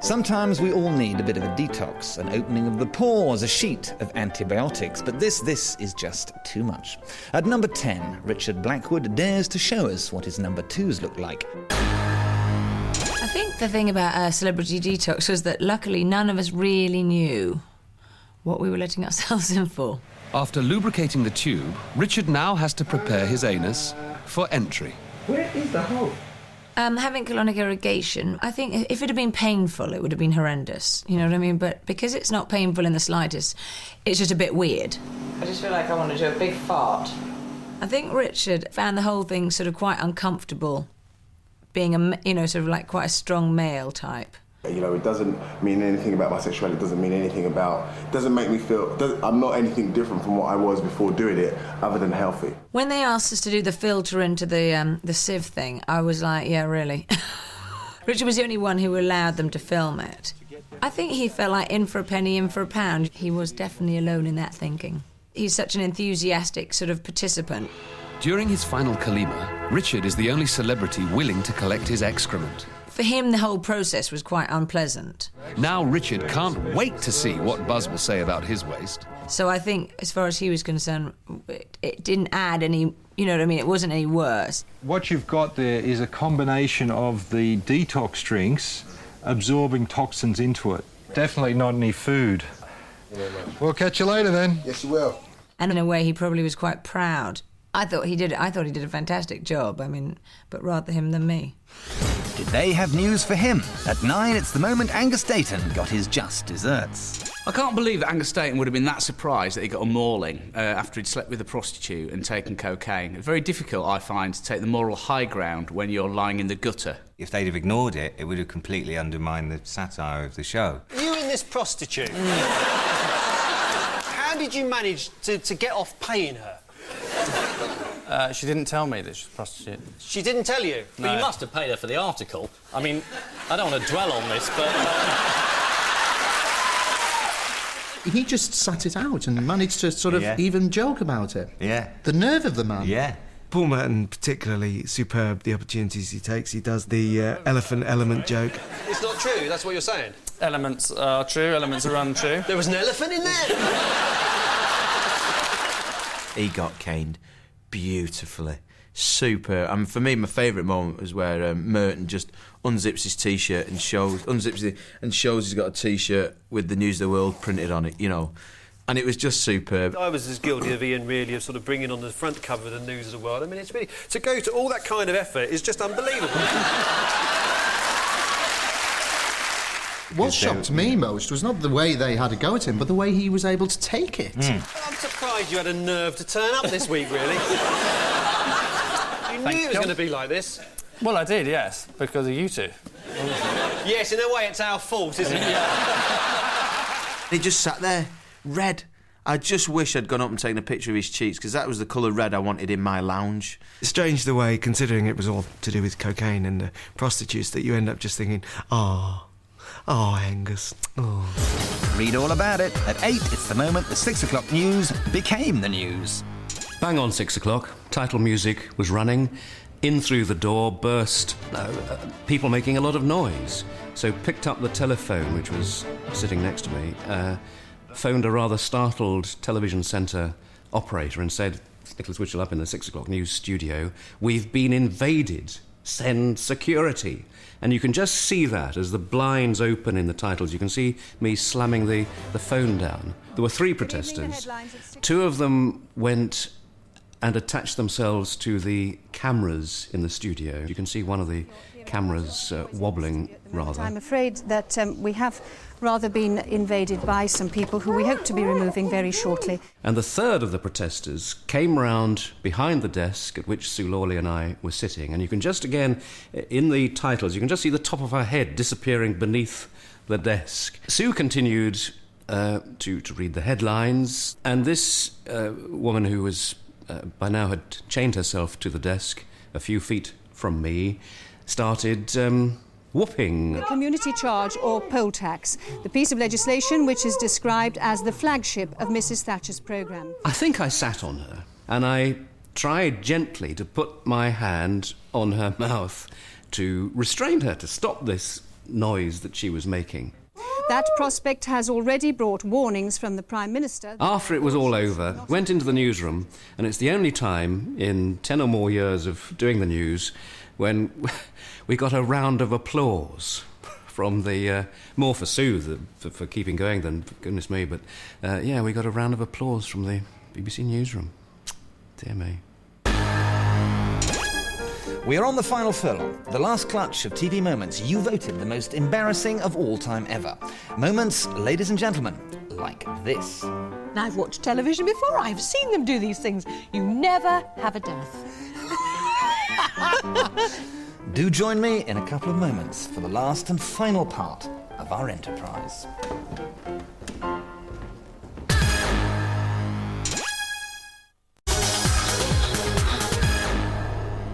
Sometimes we all need a bit of a detox, an opening of the pores, a sheet of antibiotics, but this is just too much. At number 10, Richard Blackwood dares to show us what his number 2s look like. I think the thing about Celebrity Detox was that luckily none of us really knew what we were letting ourselves in for. After lubricating the tube, Richard now has to prepare his anus for entry. Where is the hole? Having colonic irrigation, I think if it had been painful, it would have been horrendous. You know what I mean? But because it's not painful in the slightest, it's just a bit weird. I just feel like I want to do a big fart. I think Richard found the whole thing sort of quite uncomfortable, being sort of like quite a strong male type. You know, it doesn't mean anything about my sexuality, it doesn't mean anything about, doesn't make me feel, I'm not anything different from what I was before doing it, other than healthy. When they asked us to do the filter into the sieve thing, I was like, yeah, really? Richard was the only one who allowed them to film it. I think he felt like in for a penny, in for a pound. He was definitely alone in that thinking. He's such an enthusiastic sort of participant. During his final Kalima, Richard is the only celebrity willing to collect his excrement. For him, the whole process was quite unpleasant. Now Richard can't wait to see what Buzz will say about his waste. So I think, as far as he was concerned, it didn't add any, you know what I mean, it wasn't any worse. What you've got there is a combination of the detox drinks absorbing toxins into it. Definitely not any food. We'll catch you later then. Yes, you will. And in a way, he probably was quite proud. I thought he did a fantastic job, but rather him than me. Did they have news for him? At 9, it's the moment Angus Dayton got his just desserts. I can't believe that Angus Dayton would have been that surprised that he got a mauling after he'd slept with a prostitute and taken cocaine. It's very difficult, I find, to take the moral high ground when you're lying in the gutter. If they'd have ignored it, it would have completely undermined the satire of the show. You and this prostitute, how did you manage to get off paying her? She didn't tell me that she's a prostitute. She didn't tell you? No. But you must have paid her for the article. I mean, I don't want to dwell on this, but... He just sat it out and managed to sort of even joke about it. Yeah. The nerve of the man. Yeah. Paul Merton, particularly superb, the opportunities he takes. He does the elephant element joke. It's not true, that's what you're saying? Elements are true, elements are untrue. There was an elephant in there? He got caned beautifully. Super. For me, my favourite moment was where Merton just unzips his T-shirt and shows he's got a T-shirt with the News of the World printed on it, you know. And it was just superb. I was as guilty of Ian, really, of sort of bringing on the front cover of the News of the World. I mean, it's really... To go to all that kind of effort is just unbelievable. What shocked me most was not the way they had a go at him, but the way he was able to take it. I'm surprised you had a nerve to turn up this week, really. You knew it was going to be like this. Well, I did, yes, because of you two. Yes, in a way, it's our fault, isn't it? He just sat there, red. I just wish I'd gone up and taken a picture of his cheeks, because that was the colour red I wanted in my lounge. Strange the way, considering it was all to do with cocaine and prostitutes, that you end up just thinking, oh, Angus, oh. Read all about it. At 8, it's the moment the 6 o'clock news became the news. Bang on 6 o'clock, title music was running. In through the door burst people making a lot of noise. So picked up the telephone, which was sitting next to me, phoned a rather startled television centre operator and said, Nicholas Witchell up in the 6 o'clock news studio, we've been invaded, send security. And you can just see that as the blinds open in the titles. You can see me slamming the phone down. There were 3 protesters. 2 of them went and attached themselves to the cameras in the studio. You can see one of the cameras wobbling, rather. I'm afraid that we have rather been invaded by some people who we hope to be removing very shortly. And the 3rd of the protesters came round behind the desk at which Sue Lawley and I were sitting, and you can just, again, in the titles, you can just see the top of her head disappearing beneath the desk. Sue continued to read the headlines, and this woman who was by now had chained herself to the desk a few feet from me started whooping. The community charge or poll tax, the piece of legislation which is described as the flagship of Mrs Thatcher's programme. I think I sat on her and I tried gently to put my hand on her mouth to restrain her, to stop this noise that she was making. That prospect has already brought warnings from the Prime Minister. After it was all over, went into the newsroom, and it's the only time in 10 or more years of doing the news when we got a round of applause from the... more for Sue for keeping going than, goodness me, but yeah, we got a round of applause from the BBC newsroom. Dear me. We are on the final furlong, the last clutch of TV moments you voted the most embarrassing of all time ever. Moments, ladies and gentlemen, like this. I've watched television before. I've seen them do these things. You never have a death. Do join me in a couple of moments for the last and final part of our enterprise.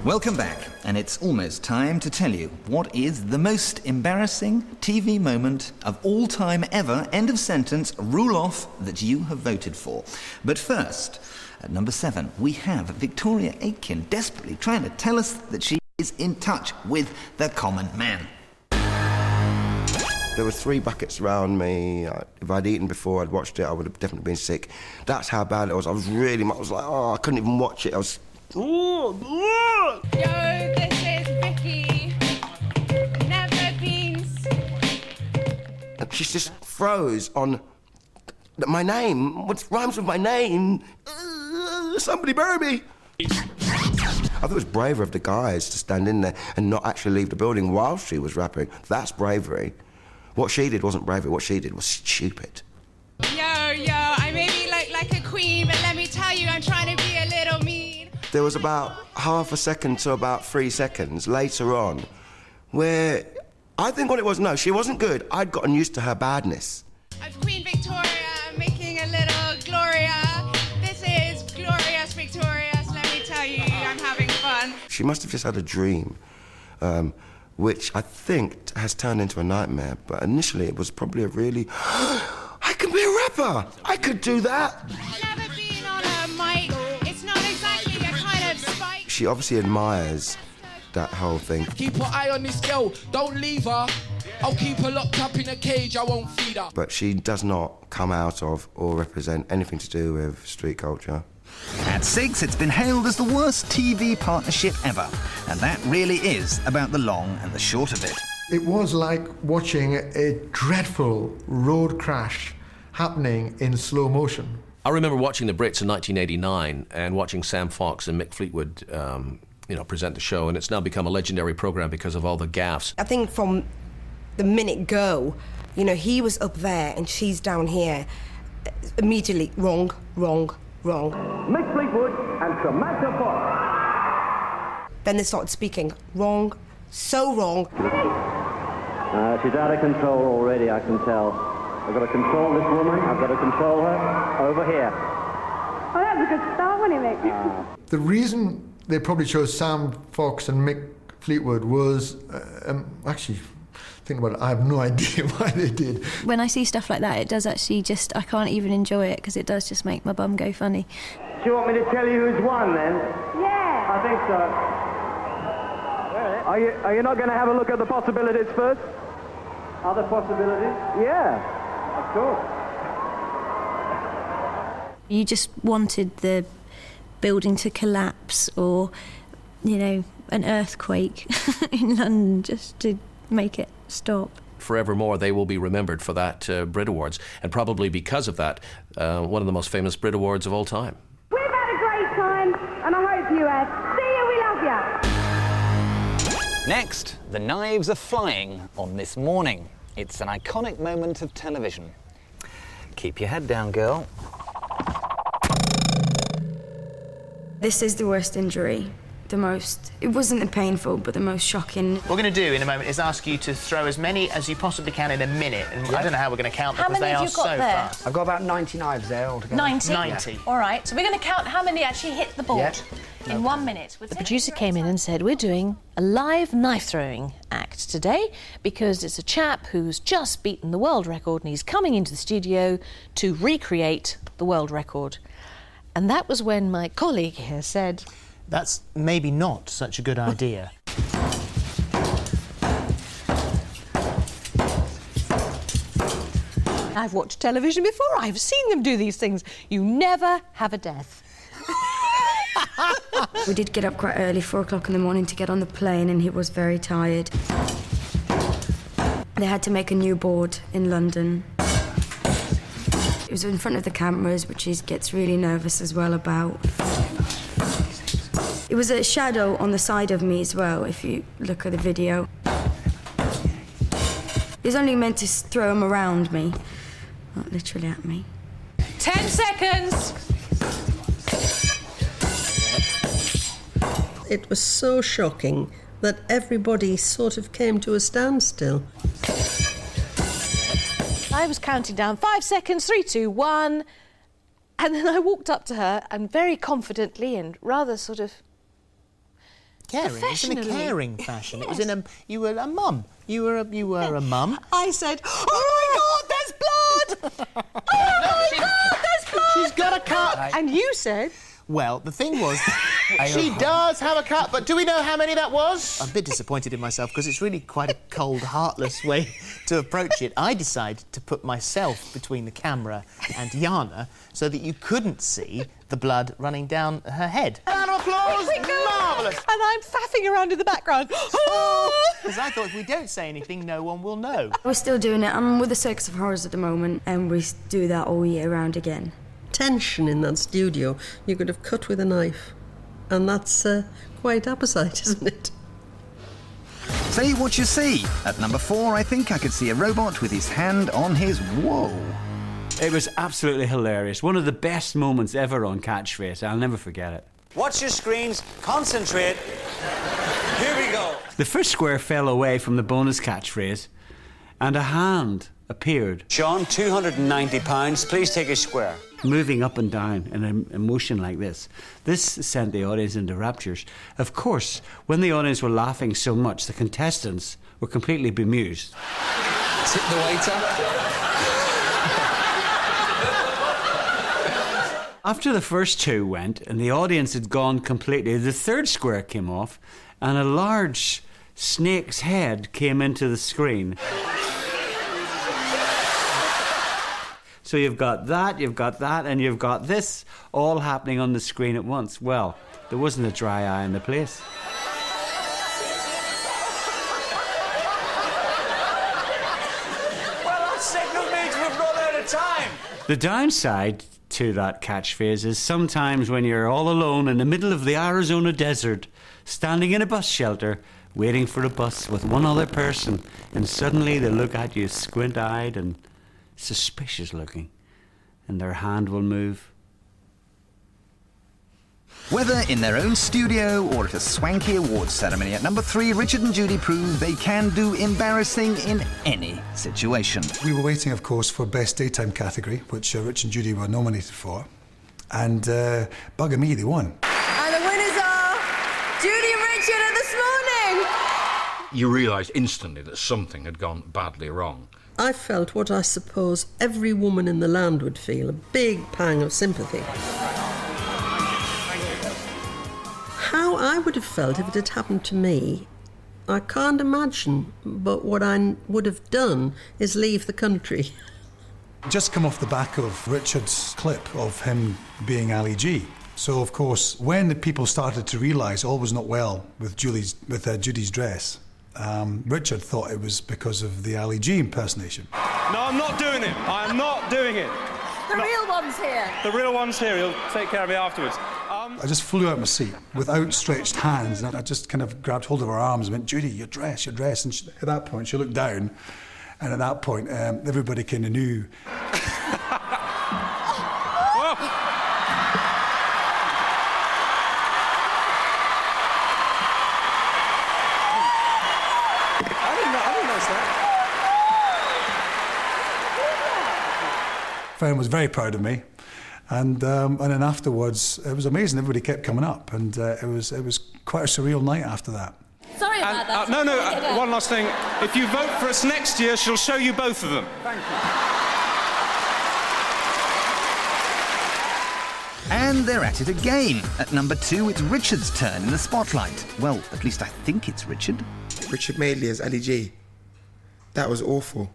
Welcome back, and it's almost time to tell you what is the most embarrassing TV moment of all time ever, end of sentence, rule off, that you have voted for. But first, at number 7, we have Victoria Aitken desperately trying to tell us that she is in touch with the common man. There were 3 buckets around me. If I'd eaten before I'd watched it, I would have definitely been sick. That's how bad it was. I was like, oh, I couldn't even watch it. I was... Yo, this is Vicky. Never been sick. She just froze on my name. What rhymes with my name? Somebody bury me. I thought it was braver of the guys to stand in there and not actually leave the building while she was rapping. That's bravery. What she did wasn't bravery. What she did was stupid. Yo, I may be like a queen, but let me tell you, I'm trying to be a little mean. There was about half a second to about 3 seconds later on where I think what it was, no, she wasn't good. I'd gotten used to her badness. Of Queen Victoria, making a little Gloria. This is glorious Victoria, so let me tell you, I'm having fun. She must have just had a dream, which I think has turned into a nightmare. But initially it was probably a really... I can be a rapper! I could do that! Never been on a mic. It's not exactly a kind of spike. She obviously admires that whole thing. Keep an eye on this girl, don't leave her. I'll keep her locked up in a cage, I won't feed her. But she does not come out of or represent anything to do with street culture. At 6, it's been hailed as the worst TV partnership ever. And that really is about the long and the short of it. It was like watching a dreadful road crash happening in slow motion. I remember watching the Brits in 1989 and watching Sam Fox and Mick Fleetwood present the show, and it's now become a legendary programme because of all the gaffes. I think from the minute go, he was up there and she's down here. Immediately, wrong. Mick Fleetwood and Samantha Fox. Then they started speaking. Wrong. So wrong. She's out of control already, I can tell. I've got to control this woman. I've got to control her over here. Oh, that was a good start, wasn't it, Mick? The reason they probably chose Sam Fox and Mick Fleetwood was... actually, think about it, I have no idea why they did. When I see stuff like that, it does actually just... I can't even enjoy it because it does just make my bum go funny. Do you want me to tell you who's won, then? Yeah. I think so. Are you not going to have a look at the possibilities first? Other possibilities? Yeah, of course. You just wanted the building to collapse or, an earthquake in London just to make it stop. Forevermore, they will be remembered for that Brit Awards, and probably because of that, one of the most famous Brit Awards of all time. We've had a great time, and I hope you have. See you, we love you. Next, the knives are flying on This Morning. It's an iconic moment of television. Keep your head down, girl. This is the worst injury. It wasn't the painful, but the most shocking. What we're going to do in a moment is ask you to throw as many as you possibly can in a minute. And I don't know how we're going to count them because they are so fast. I've got about 90 knives there altogether. 90? 90. All right, so we're going to count how many actually hit the board in 1 minute. The producer came in and said, we're doing a live knife-throwing act today because it's a chap who's just beaten the world record and he's coming into the studio to recreate the world record. And that was when my colleague here said... That's maybe not such a good idea. I've watched television before. I've seen them do these things. You never have a death. We did get up quite early, 4 o'clock in the morning, to get on the plane, and he was very tired. They had to make a new board in London. It was in front of the cameras, which he gets really nervous as well about. It was a shadow on the side of me as well, if you look at the video. He was only meant to throw him around me, not literally at me. 10 seconds! It was so shocking that everybody sort of came to a standstill. I was counting down 5 seconds, 3, 2, 1. And then I walked up to her and very confidently and rather sort of Caring. It was in a caring fashion. It was in a. You were a mum. You were a mum. I said, "Oh my God, there's blood! Oh my God, there's blood!" She's got a cut. And you said, Well, the thing was, she does have a cut, but do we know how many that was? I'm a bit disappointed in myself because it's really quite a cold, heartless way to approach it. I decided to put myself between the camera and Jana so that you couldn't see the blood running down her head. Round of applause! Marvellous! And I'm faffing around in the background. Because I thought if we don't say anything, no one will know. We're still doing it. I'm with the Circus of Horrors at the moment, and we do that all year round again. Tension in that studio you could have cut with a knife. And that's quite apposite, isn't it? Say what you see. At number 4, I think I could see a robot with his hand on his... Whoa. It was absolutely hilarious. One of the best moments ever on Catchphrase. I'll never forget it. Watch your screens, concentrate. Here we go. The first square fell away from the bonus catchphrase, and a hand appeared. Sean, £290. Please take a square. Moving up and down in a motion like this. This sent the audience into raptures. Of course, when the audience were laughing so much, the contestants were completely bemused. Tip the waiter. After the first 2 went and the audience had gone completely, the third square came off and a large snake's head came into the screen. So you've got that, and you've got this all happening on the screen at once. Well, there wasn't a dry eye in the place. Well, that signalled me to have run out of time. The downside to that catchphrase is sometimes when you're all alone in the middle of the Arizona desert, standing in a bus shelter, waiting for a bus with one other person, and suddenly they look at you squint-eyed and suspicious looking, and their hand will move. Whether in their own studio or at a swanky awards ceremony, at number 3, Richard and Judy prove they can do embarrassing in any situation. We were waiting, of course, for Best Daytime category, which Rich and Judy were nominated for, and bugger me, they won. And the winners are Judy and Richard of This Morning. You realised instantly that something had gone badly wrong. I felt what I suppose every woman in the land would feel, a big pang of sympathy. How I would have felt if it had happened to me, I can't imagine, but what I would have done is leave the country. Just come off the back of Richard's clip of him being Ali G. So, of course, when the people started to realise all was not well with Judy's dress, Richard thought it was because of the Ali G impersonation. No, I'm not doing it. I am not doing it. The real one's here. The real one's here. He'll take care of me afterwards. I just flew out of my seat with outstretched hands, and I just kind of grabbed hold of her arms and went, Judy, your dress. And at that point, she looked down, and at that point, everybody kind of knew. Friend was very proud of me, and then afterwards it was amazing. Everybody kept coming up, and it was quite a surreal night after that. Sorry about that. No, one last thing. If you vote for us next year, she'll show you both of them. Thank you. And they're at it again. At number 2, it's Richard's turn in the spotlight. Well, at least I think it's Richard. Richard Madeley as Ali G. That was awful.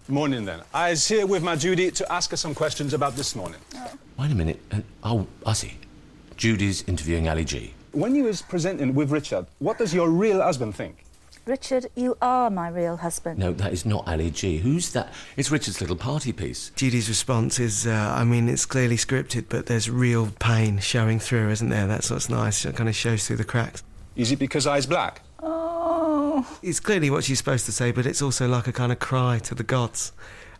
Morning, then. I was here with my Judy to ask her some questions about this morning. Wait a minute. I see. Judy's interviewing Ali G. When you was presenting with Richard, what does your real husband think? Richard, you are my real husband. No, that is not Ali G. Who's that? It's Richard's little party piece. Judy's response is, it's clearly scripted, but there's real pain showing through, isn't there? That's what's nice. It kind of shows through the cracks. Is it because I's black? Oh. It's clearly what she's supposed to say, but it's also like a kind of cry to the gods.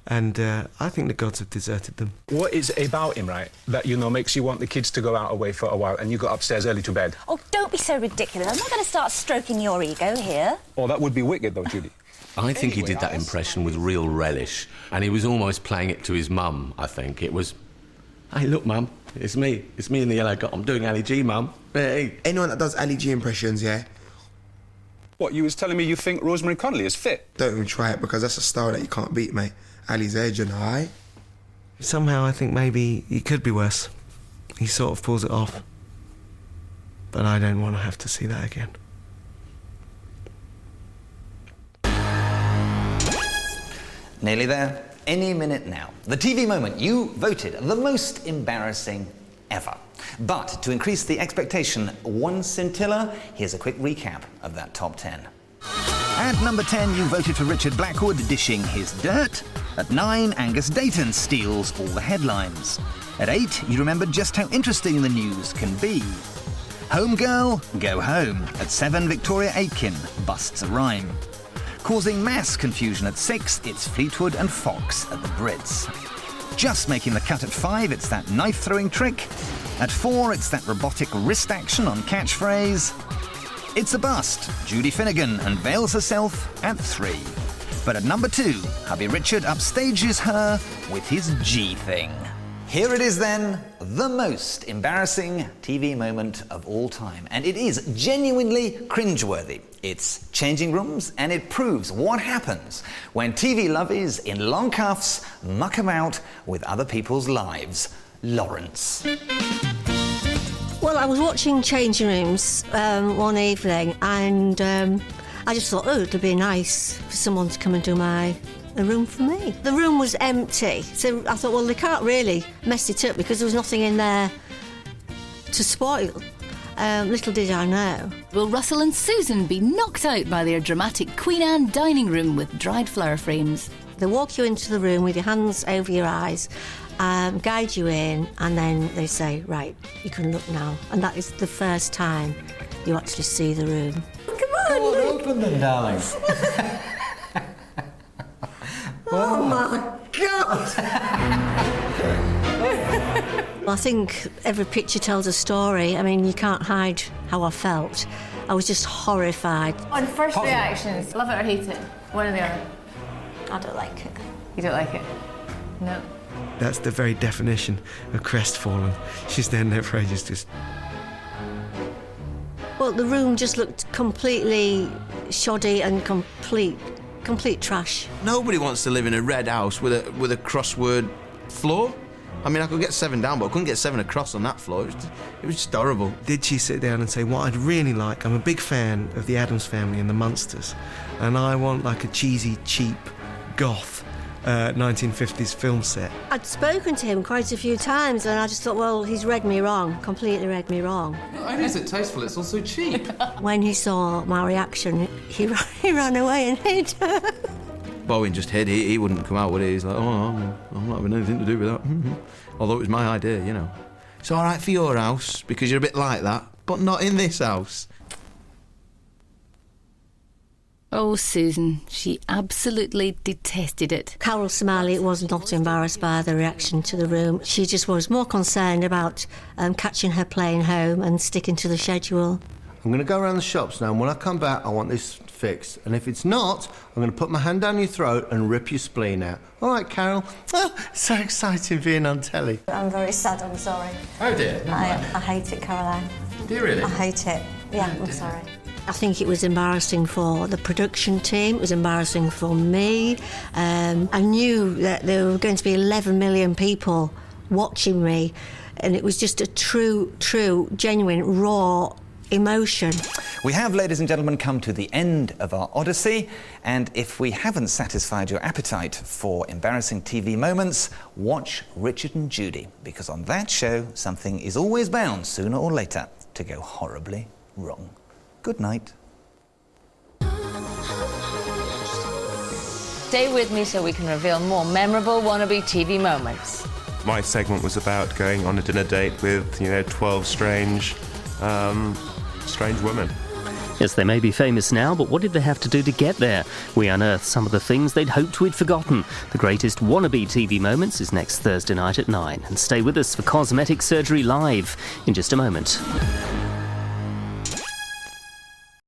And I think the gods have deserted them. What is it about him, right, that, makes you want the kids to go out away for a while and you got upstairs early to bed? Oh, don't be so ridiculous. I'm not going to start stroking your ego here. Oh, that would be wicked, though, Judy. I think he did that impression with real relish, and he was almost playing it to his mum, I think. It was, hey, look, Mum, it's me in the yellow coat. I'm doing Ali G, Mum. Hey. Anyone that does Ali G impressions, yeah? What, you was telling me you think Rosemary Connolly is fit? Don't even try it, because that's a style that you can't beat, mate. Ali's age and high. Somehow I think maybe he could be worse. He sort of pulls it off. But I don't want to have to see that again. Nearly there. Any minute now. The TV moment you voted the most embarrassing ever. But to increase the expectation one scintilla, here's a quick recap of that top 10. At number 10, you voted for Richard Blackwood dishing his dirt. At 9, Angus Dayton steals all the headlines. At 8, you remembered just how interesting the news can be. Home girl, go home. At 7, Victoria Aitken busts a rhyme. Causing mass confusion at 6, it's Fleetwood and Fox at the Brits. Just making the cut at 5, it's that knife-throwing trick. At 4, it's that robotic wrist action on Catchphrase. It's a bust. Judy Finnegan unveils herself at 3. But at number 2, hubby Richard upstages her with his G thing. Here it is then, the most embarrassing TV moment of all time. And it is genuinely cringeworthy. It's changing rooms, and it proves what happens when TV lovies in long cuffs muck about with other people's lives. Lawrence. Well, I was watching Changing Rooms one evening, and I just thought, it'd be nice for someone to come and do a room for me. The room was empty, so I thought, well, they can't really mess it up because there was nothing in there to spoil. Little did I know. Will Russell and Susan be knocked out by their dramatic Queen Anne dining room with dried flower frames? They walk you into the room with your hands over your eyes, guide you in, and then they say, right, you can look now. And that is the first time you actually see the room. Come on, open them, darling. Oh my God! I think every picture tells a story. I mean, you can't hide how I felt. I was just horrified. On first reactions, love it or hate it? One or the other? I don't like it. You don't like it? No. That's the very definition of crestfallen. She's down there for ages just... Well, the room just looked completely shoddy and complete trash. Nobody wants to live in a red house with a crossword floor. I mean, I could get 7 down, but I couldn't get 7 across on that floor. It was just horrible. Did she sit down and say, what I'd really like, I'm a big fan of the Addams Family and the Munsters, and I want like a cheesy, cheap, goth 1950s film set. I'd spoken to him quite a few times, and I just thought, well, he's read me wrong, completely read me wrong. Not only is it tasteful, it's also cheap. When he saw my reaction, he ran away and hid. Bowen just hid. He wouldn't come out with it. He's like, I'm not having anything to do with that. Although it was my idea, you know. It's all right for your house, because you're a bit like that, but not in this house. Oh, Susan, she absolutely detested it. Carol Smiley was not embarrassed by the reaction to the room. She just was more concerned about catching her plane home and sticking to the schedule. I'm going to go around the shops now, and when I come back, I want this fixed. And if it's not, I'm going to put my hand down your throat and rip your spleen out. All right, Carol? Oh, so exciting being on telly. I'm very sad, I'm sorry. Oh, dear. I hate it, Caroline. Do you really? I hate it. Yeah, I'm sorry. I think it was embarrassing for the production team. It was embarrassing for me. I knew that there were going to be 11 million people watching me, and it was just a true, genuine, raw emotion. We have, ladies and gentlemen, come to the end of our Odyssey, and if we haven't satisfied your appetite for embarrassing TV moments, watch Richard and Judy, because on that show, something is always bound, sooner or later, to go horribly wrong. Good night. Stay with me so we can reveal more memorable wannabe TV moments. My segment was about going on a dinner date with, 12 strange women. Yes, they may be famous now, but what did they have to do to get there? We unearth some of the things they'd hoped we'd forgotten. The greatest wannabe TV moments is next Thursday night at 9. And stay with us for Cosmetic Surgery Live in just a moment.